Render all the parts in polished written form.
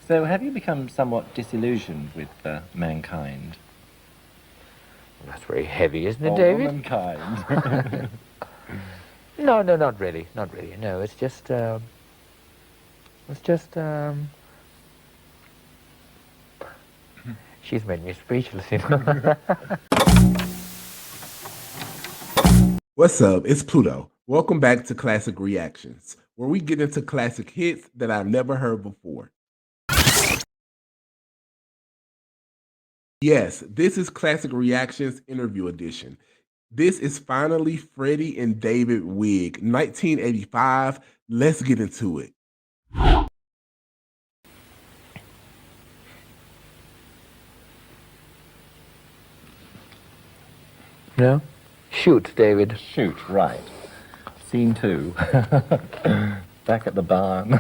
So have you become somewhat disillusioned with mankind? That's very heavy, isn't it, Or David? womankind? No, not really, not really. No, it's just, she's made me speechless, you know. What's up? It's Pluto. Welcome back to Classic Reactions, where we get into classic hits that I've never heard before. Yes, this is Classic Reactions Interview Edition. This is finally Freddie and David WIGG, 1985. Let's get into it. No? Shoot, David. Shoot, right. Scene 2. Back at the barn.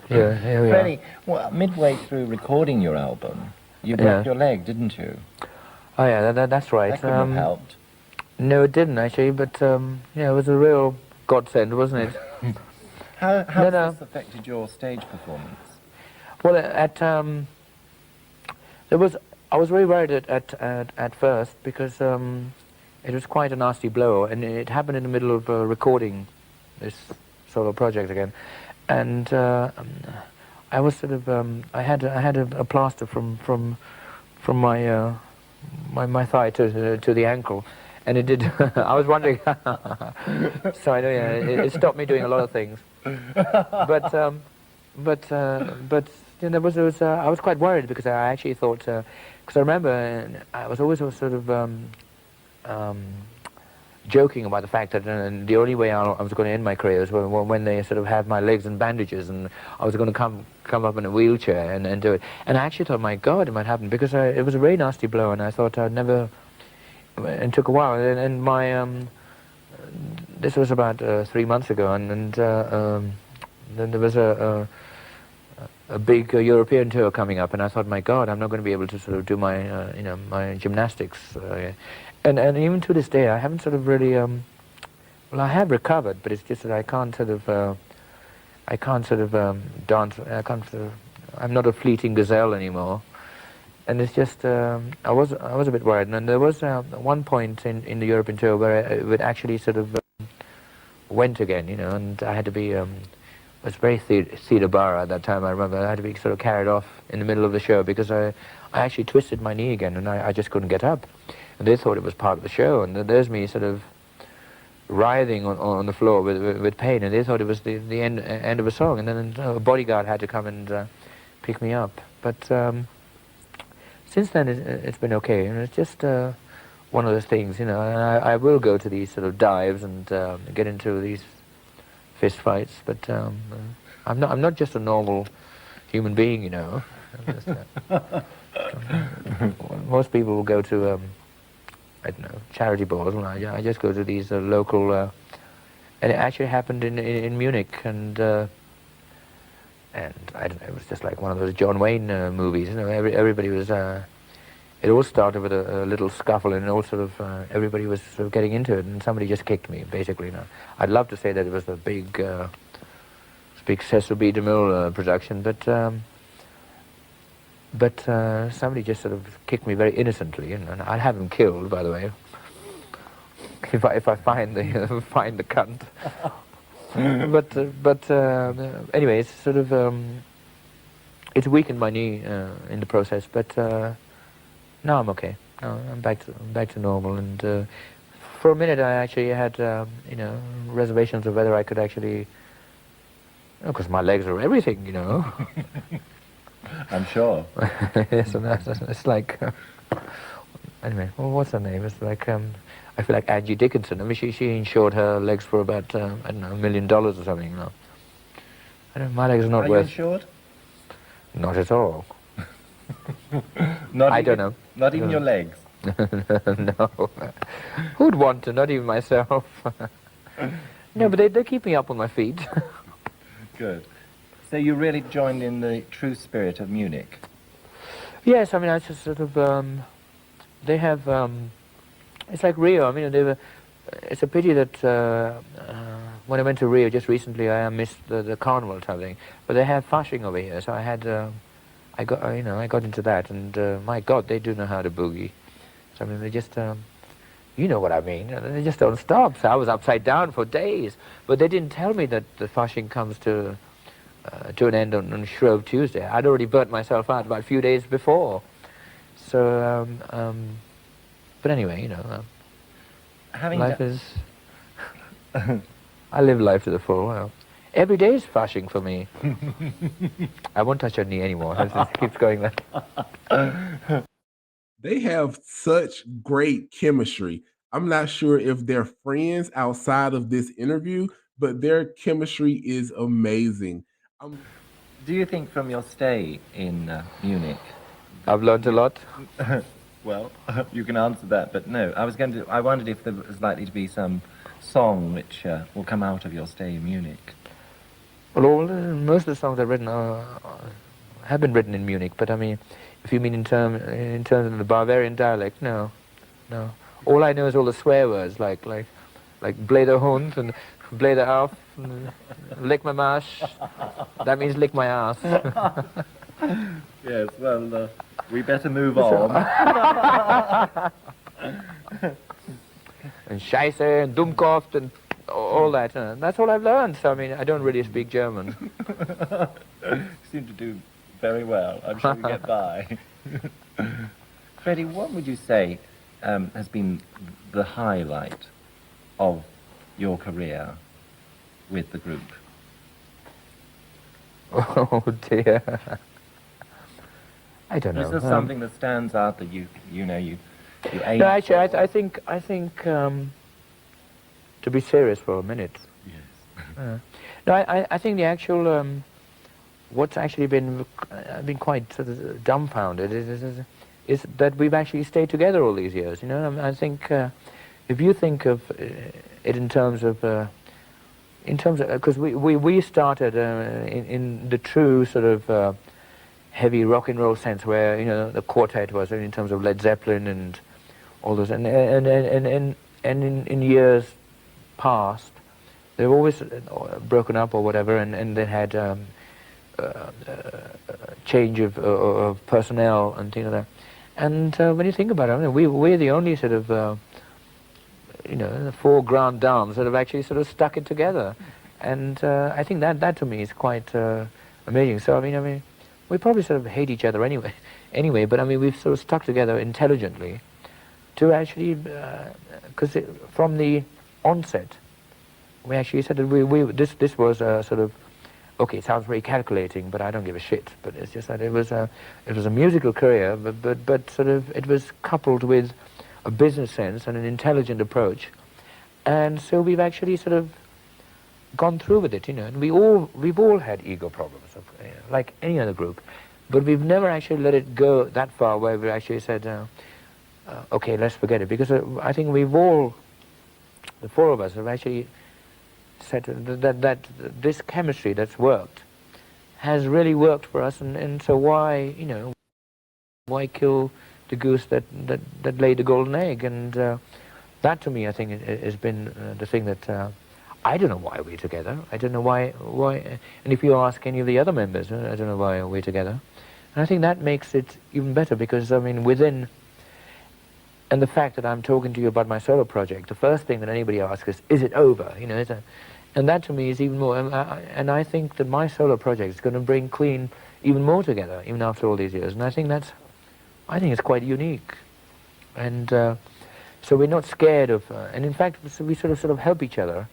Yeah, here we Freddie, well, midway through recording your album, you broke your leg, didn't you? Oh yeah, that's right. That couldn't have helped. No, it didn't actually, but yeah, it was a real godsend, wasn't it? How has this affected your stage performance? Well, I was very worried at first because it was quite a nasty blow, and it happened in the middle of recording this solo project again, and I was sort of I had a plaster from my my thigh to the ankle, and it did. I was wondering. So I know, yeah, it stopped me doing a lot of things, but you know, I was quite worried because I actually thought, because I remember I was always sort of joking about the fact that the only way I was going to end my career was when they sort of had my legs in bandages, and I was going to come up in a wheelchair and do it. And I actually thought, my God, it might happen, because it was a very nasty blow, and I thought I'd never. And it took a while, and my this was about 3 months ago, and then there was a big European tour coming up, and I thought, my God, I'm not going to be able to sort of do my you know, my gymnastics, and even to this day I haven't sort of really well, I have recovered, but it's just that I can't sort of dance. I'm not a fleeting gazelle anymore. And it's just, I was a bit worried, and there was one point in the European tour where it actually sort of went again, you know, and I had to be, it was very theatre bar at that time, I remember. I had to be sort of carried off in the middle of the show because I actually twisted my knee again, and I just couldn't get up. And they thought it was part of the show, and there's me sort of writhing on the floor with pain, and they thought it was the end of a song, and then a bodyguard had to come and pick me up. But since then, it's been okay, and it's just one of those things, you know. And I will go to these sort of dives and get into these fist fights, but I'm not just a normal human being, you know. Most people will go to I don't know, charity balls, and I just go to these local. And it actually happened in Munich, and I don't know, it was just like one of those John Wayne movies, you know. Everybody was, it all started with a little scuffle, and all sort of, everybody was sort of getting into it, and somebody just kicked me, basically. You know. I'd love to say that it was a big Cecil B. DeMille production, but somebody just sort of kicked me very innocently, you know, and I'd have him killed, by the way, if I find the find the cunt. But anyway, it's sort of it's weakened my knee in the process. But now I'm okay. Now I'm back to normal. And for a minute, I actually had you know, reservations of whether I could actually, because my legs are everything, you know. I'm sure. Yes, and it's like anyway. Well, what's her name? It's like I feel like Angie Dickinson. I mean, she insured her legs for about, I don't know, $1 million or something, you know. I don't, my legs are not worth... Are you insured? Not at all. I don't know. Not even your legs? No. Who'd want to? Not even myself. No, but they keep me up on my feet. Good. So you really joined in the true spirit of Munich? Yes, I mean, I just sort of... they have... it's like Rio. I mean, it's a pity that when I went to Rio just recently, I missed the carnival type thing. But they have fashing over here, so I had, I got into that, and my God, they do know how to boogie. So I mean, they just, you know what I mean, they just don't stop. So I was upside down for days, but they didn't tell me that the fashing comes to an end on Shrove Tuesday. I'd already burnt myself out about a few days before. So, but anyway, life is. I live life to the full. Well, every day is fashing for me. I won't touch your knee anymore. It keeps going there. They have such great chemistry. I'm not sure if they're friends outside of this interview, but their chemistry is amazing. Do you think from your stay in Munich? I've learned a lot. Well, you can answer that, but no. I wondered if there was likely to be some song which will come out of your stay in Munich. Well, most of the songs I've written have been written in Munich, but I mean, if you mean in terms of the Bavarian dialect, no. All I know is all the swear words, like "blé der Hund" and "blé der auf," and "lick my mash." That means lick my ass. Yes, well, we better move on. And Scheiße and Dummkopf and all that. That's all I've learned. So I mean, I don't really speak German. You seem to do very well. I'm sure we get by. Freddie, what would you say has been the highlight of your career with the group? Oh dear. I don't know. Is there something that stands out that you aim? No, actually, I think to be serious for a minute. Yes. No, I think the actual what's actually been I've been quite sort of dumbfounded is that we've actually stayed together all these years. I think if you think of it in terms of because we started in the true sort of heavy rock and roll sense, where the quartet was in terms of Led Zeppelin and all those, and in years past they've always broken up or whatever, and they had change of personnel and things like that. And when you think about it, I mean, we're the only sort of the four grand dames that have actually sort of stuck it together, and I think that to me is quite amazing. So I mean, we probably sort of hate each other anyway, but I mean, we've sort of stuck together intelligently to actually, because from the onset, we actually said that this was a sort of, okay, it sounds very calculating, but I don't give a shit. But it's just that it was a musical career, but sort of it was coupled with a business sense and an intelligent approach, and so we've actually sort of gone through with it, and we've all had ego problems, like any other group, but we've never actually let it go that far where we actually said, okay, let's forget it, because I think we've all, the four of us, have actually said that this chemistry that's worked has really worked for us, and so why kill the goose that laid the golden egg? And that to me, I think, has been the thing that I don't know why we're together. I don't know why. And if you ask any of the other members, I don't know why we're together. And I think that makes it even better, because I mean, and the fact that I'm talking to you about my solo project, the first thing that anybody asks is it over? And that to me is even more. And I think that my solo project is going to bring Queen even more together, even after all these years. And I think it's quite unique. And so we're not scared of. And in fact, we sort of help each other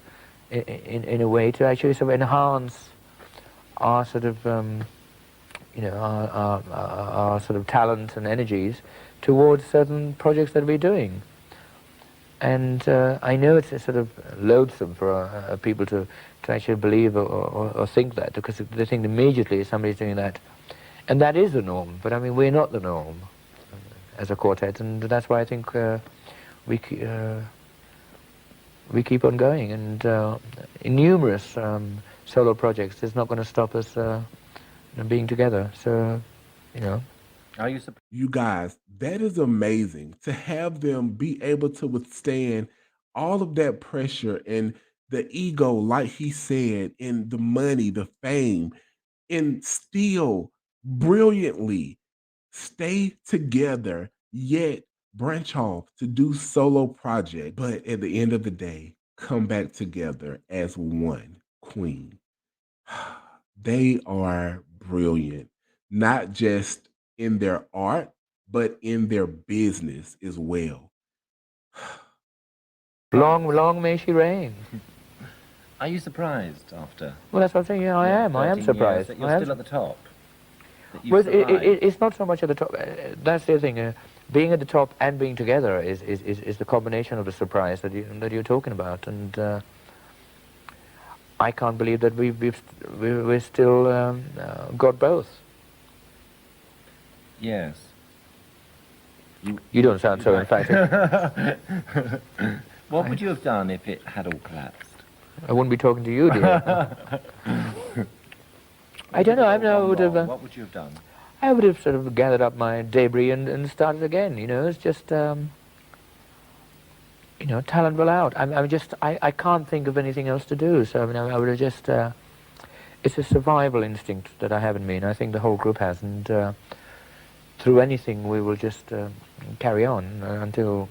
in a way to actually sort of enhance our sort of our sort of talent and energies towards certain projects that we're doing. And I know it's sort of loathsome for people to actually believe or think that, because they think immediately somebody's doing that, and that is the norm. But I mean, we're not the norm as a quartet, and that's why I think we keep on going, and in numerous solo projects, it's not going to stop us being together. So, Are you guys, that is amazing to have them be able to withstand all of that pressure and the ego, like he said, and the money, the fame, and still brilliantly stay together, yet branch off to do solo projects, but at the end of the day, come back together as one queen. They are brilliant, not just in their art, but in their business as well. Long may she reign. Are you surprised after Well, that's what I'm saying. Yeah, I am 13 years surprised. that you're I am still at the top? That you've Well, survived? it's not so much at the top. That's the thing. Being at the top and being together is the combination of the surprise that you're talking about. And I can't believe that we've still got both. Yes. You don't sound so emphatic. What would you have done if it had all collapsed? I wouldn't be talking to you, dear. I don't know. I would have. What would you have done? I would have sort of gathered up my debris and started again. You know, it's just you know, talent will out. I can't think of anything else to do. So I mean, I would have just. It's a survival instinct that I have in me, and I think the whole group has. And through anything, we will just carry on until,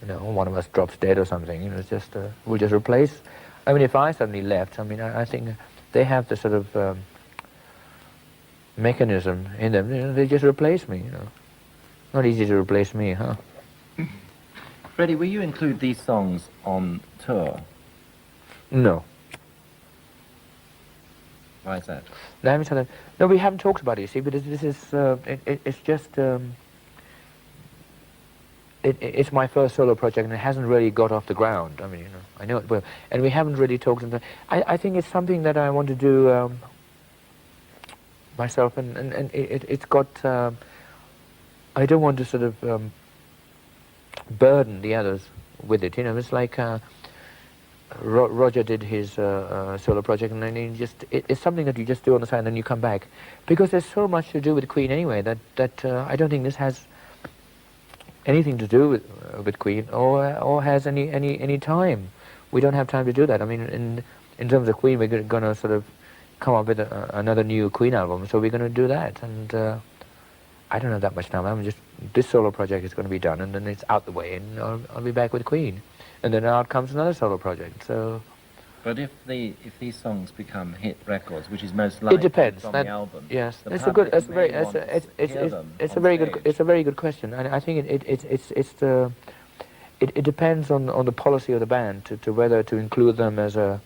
you know, one of us drops dead or something. You know, it's just we'll just replace. I mean, if I suddenly left, I mean, I think they have the sort of mechanism in them. You know, they just replace me. You know, not easy to replace me, huh? Freddie, will you include these songs on tour? No. Why is that? No, we haven't talked about it, you see, but this is, it's just, it's my first solo project, and it hasn't really got off the ground. I mean, you know, I know it will. And we haven't really talked about it. I think it's something that I want to do myself, and it's got, I don't want to sort of burden the others with it, you know. It's like, Roger did his solo project, and then it's something that you just do on the side and then you come back. Because there's so much to do with Queen anyway, that I don't think this has anything to do with Queen, or has any time. We don't have time to do that. I mean, in terms of Queen, we're going to sort of come up with another new Queen album, so we're going to do that. And I don't have that much time. This solo project is going to be done, and then it's out the way, and I'll be back with Queen. And then out comes another solo project. So, but if these songs become hit records, which is most likely it depends. from the album, yes, the it's a good. public may want to hear them on stage. It's a very good question, and I think it depends on the policy of the band to whether to include them as a,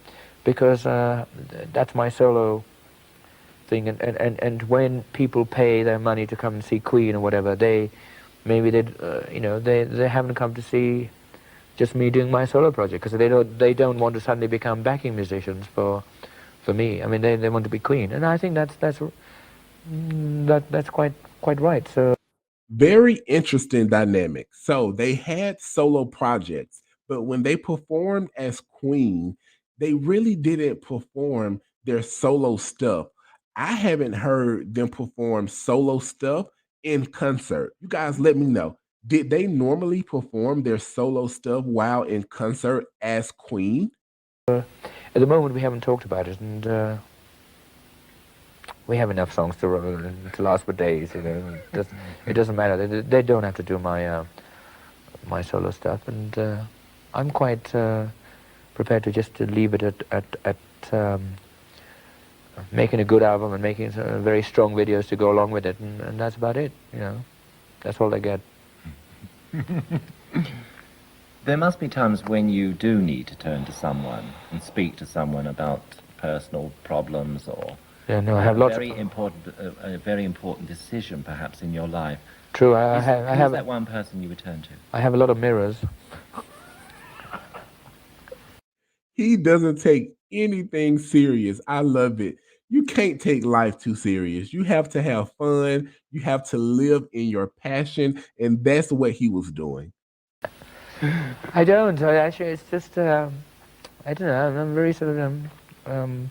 because that's my solo thing, and when people pay their money to come and see Queen or whatever, they you know, they haven't come to see just me doing my solo project, because they don't want to suddenly become backing musicians for me. I mean, they want to be Queen, and I think that's quite right. So Very interesting dynamic. So they had solo projects, but when they performed as Queen, they really didn't perform their solo stuff. I haven't heard them perform solo stuff in concert. You guys let me know. Did they normally perform their solo stuff while in concert as Queen? at the moment we haven't talked about it, and we have enough songs to last for days. You know, it doesn't matter. They don't have to do my my solo stuff, and I'm quite prepared to just leave it at making a good album and making very strong videos to go along with it, and that's about it. You know, that's all they get. There must be times when you do need to turn to someone and speak to someone about personal problems, or Yeah, no, I have lots very important, a very important decision perhaps in your life. True, Who's that one person you would turn to? I have a lot of mirrors. He doesn't take anything serious. I love it. You can't take life too serious. You have to have fun. You have to live in your passion, and that's what he was doing. I don't. Actually, it's just I don't know. I'm very sort of I'm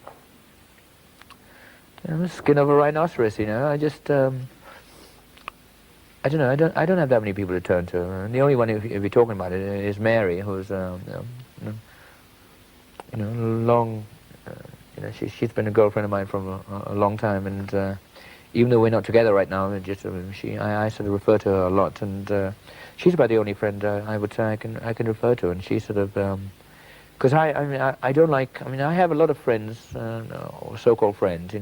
the skin of a rhinoceros. You know, I just I don't know. I don't have that many people to turn to. And the only one, if you're talking about it, is Mary, who's long. She's been a girlfriend of mine for a long time, and even though we're not together right now, I sort of refer to her a lot, and she's about the only friend I would say I can refer to, and she sort of because I don't like. I mean, I have a lot of friends, or so-called friends,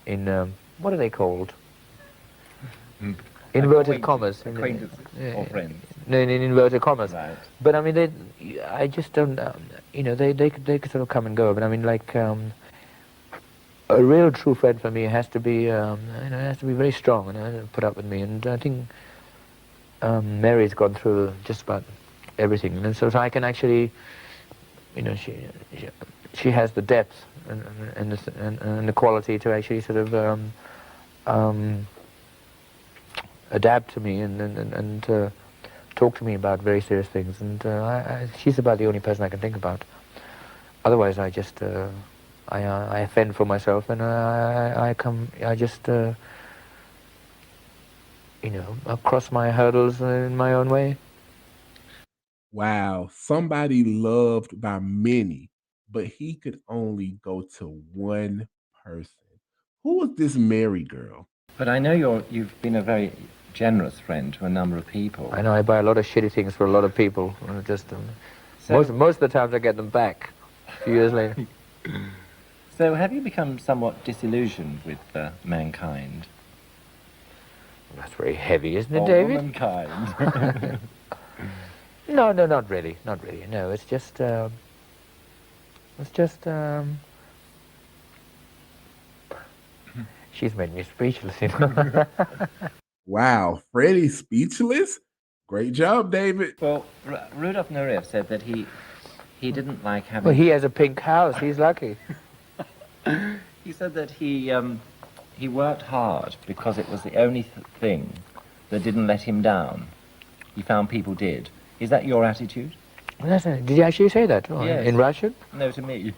in what are they called? Inverted commas. Acquaintances or friends. No, in inverted commas. Right. But I mean, I just don't. They could sort of come and go. But I mean, like a real true friend for me has to be, has to be very strong and put up with me. And I think Mary's gone through just about everything, and so I can actually, she has the depth and the quality to actually sort of adapt to me and talk to me about very serious things. And she's about the only person I can think about. Otherwise, I just I fend for myself, and I just I cross my hurdles in my own way. Wow, somebody loved by many, but he could only go to one person. Who was this Mary girl? But I know you've been a very generous friend to a number of people. I know I buy a lot of shitty things for a lot of people. Just most of the times I get them back a few years later. So have you become somewhat disillusioned with mankind? That's very heavy, isn't it, Or David? womankind? No, not really. No, it's just she's made me speechless. Wow, Freddie speechless? Great job, David. Well, Rudolf Nureyev said that he didn't like having... Well, he has a pink house. He's lucky. He said that he worked hard because it was the only thing that didn't let him down. He found people did. Is that your attitude? Did you actually say that? Oh, Yes. In Russian? No, to me.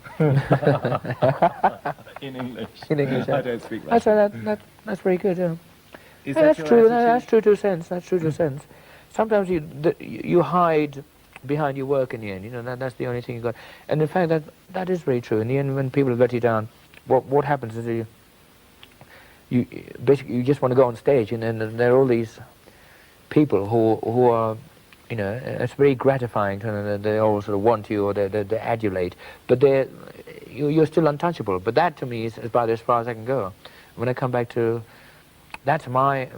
In English. In English. I don't speak Russian. That's very good. Yeah. Is Yeah, that that's your true. attitude? That's true to a sense. That's true to a sense. Sometimes you hide behind your work in the end. That's the only thing you got. And in fact, that is very true. In the end, when people let you down, what happens is you basically you just want to go on stage, and then there are all these people who are, it's very gratifying. They all sort of want you, or they adulate, but you're still untouchable. But that to me is about as far as I can go. When I come back to, that's my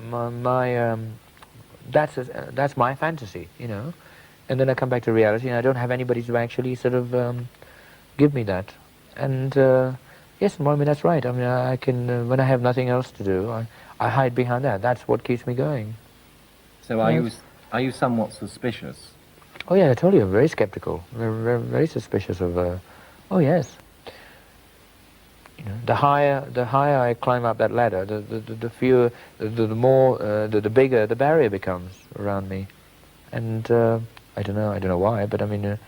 that's my fantasy, and then I come back to reality, and I don't have anybody to actually sort of give me that. And yes, I mean that's right. I mean I can when I have nothing else to do, I hide behind that. That's what keeps me going. So are you somewhat suspicious? Oh yeah, I told you, I'm very skeptical, very suspicious of. Oh yes. The higher I climb up that ladder, the fewer, the more, the bigger the barrier becomes around me, and I don't know why, but I mean,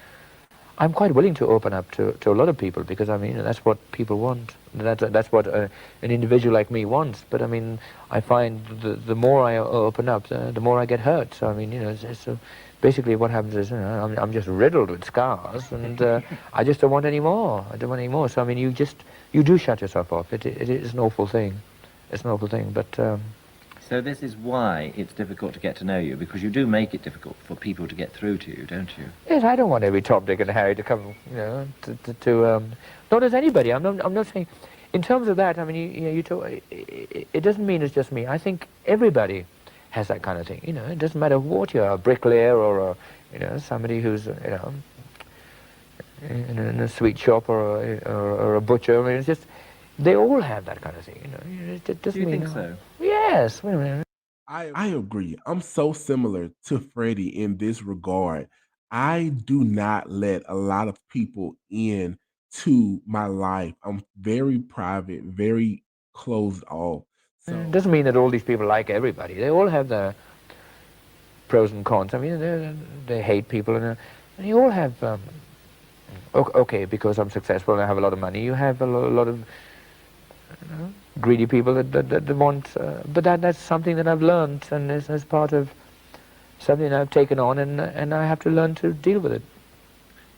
I'm quite willing to open up to a lot of people, because I mean that's what people want. That's what an individual like me wants. But I mean, I find the more I open up, the more I get hurt. So I mean, it's basically what happens is, I'm just riddled with scars, and I just don't want any more. I don't want any more. So I mean, you do shut yourself off. It is an awful thing. It's an awful thing, but. So this is why it's difficult to get to know you, because you do make it difficult for people to get through to you, don't you? Yes, I don't want every Tom, Dick, and Harry to come, nor does anybody. I'm not saying, in terms of that. I mean, you talk. It doesn't mean it's just me. I think everybody has that kind of thing. It doesn't matter what you're, a bricklayer or somebody who's in a sweet shop or a butcher. I mean, it's just. They all have that kind of thing, It doesn't Do you mean think so? Yes. Wait a minute. I agree. I'm so similar to Freddie in this regard. I do not let a lot of people in to my life. I'm very private, very closed off. It doesn't mean that all these people like everybody. They all have their pros and cons. I mean, they hate people, and you all have. Okay, because I'm successful and I have a lot of money, you have a lot of greedy people that want. But that's something that I've learned, and is as part of something I've taken on, and I have to learn to deal with it.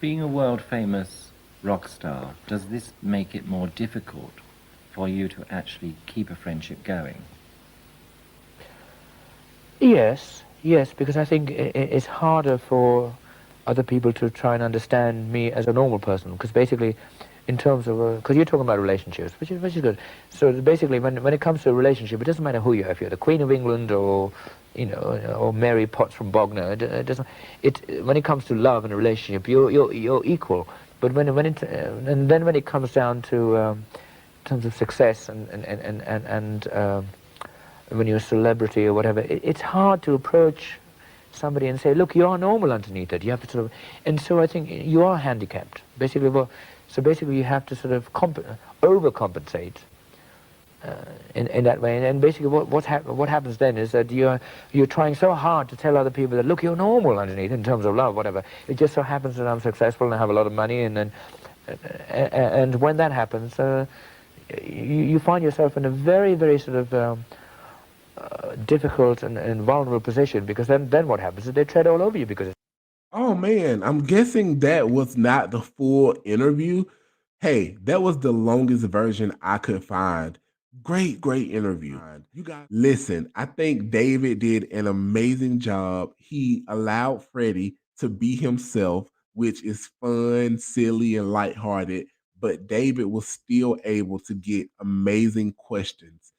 Being a world famous rock star, does this make it more difficult for you to actually keep a friendship going? Yes, yes, because I think it's harder for other people to try and understand me as a normal person. Because basically, in terms of, because you're talking about relationships, which is good. So basically, when it comes to a relationship, it doesn't matter who you are. If you're the Queen of England or, you know, or Mary Potts from Bognor, it doesn't. When it comes to love and a relationship, you're equal. But and then when it comes down to in terms of success and when you're a celebrity or whatever, it's hard to approach somebody and say, look, you are normal underneath it. You have to sort of, and so I think you are handicapped. Basically, so basically you have to sort of overcompensate in that way. And basically what happens then is that you're trying so hard to tell other people that, look, you're normal underneath in terms of love, whatever. It just so happens that I'm successful and I have a lot of money, and then, and when that happens, you find yourself in a very, very sort of difficult and vulnerable position, because then what happens is they tread all over you because Oh man, I'm guessing that was not the full interview. Hey, that was the longest version I could find. Great interview. You guys listen, I think David did an amazing job. He allowed Freddie to be himself, which is fun, silly, and lighthearted, but David was still able to get amazing questions.